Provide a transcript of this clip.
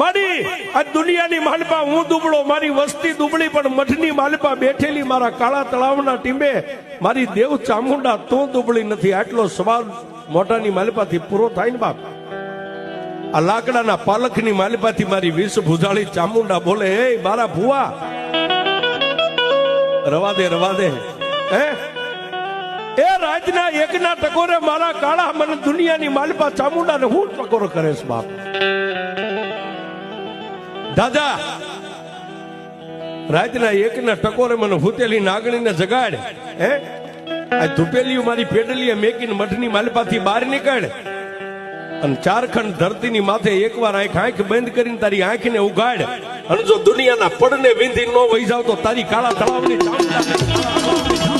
મારી આ દુનિયાની માલપા હું દુબળો, મારી વસ્તી દુબળી, પણ મઠની માલપા બેઠેલી મારા કાળા તળાવના ટીંબે મારી દેવ ચામુંડા તું દુબળી નથી. આટલો સવાલ મોટાની માલપાથી પૂરો થાય ને બાપ. આ લાકડાના પાલખની માલપાથી મારી વિષ ભુજાળી ચામુંડા બોલે, હે મારા ભુવા રવા દે હે એ રાતના એકના ટકોરે મારા કાળા મને દુનિયાની માલપા ચામુંડાને હું ટકોર કરે છે બાપ. દાદા રાતના એકના ટકોરે મને ભૂતેલી નાગણીને જગાડ. હે આ ધુપેલી મારી પેડલીએ મેકીને મઠની માલપાથી બહાર નીકળ અને ચારખંડ ધરતીની માથે એકવાર આંખ બંધ કરીને તારી આંખને ઉગાડ. અને જો દુનિયાના પડને વિંધી ન વહી જાવ તો તારી કાળા તળાવની ચામુંડા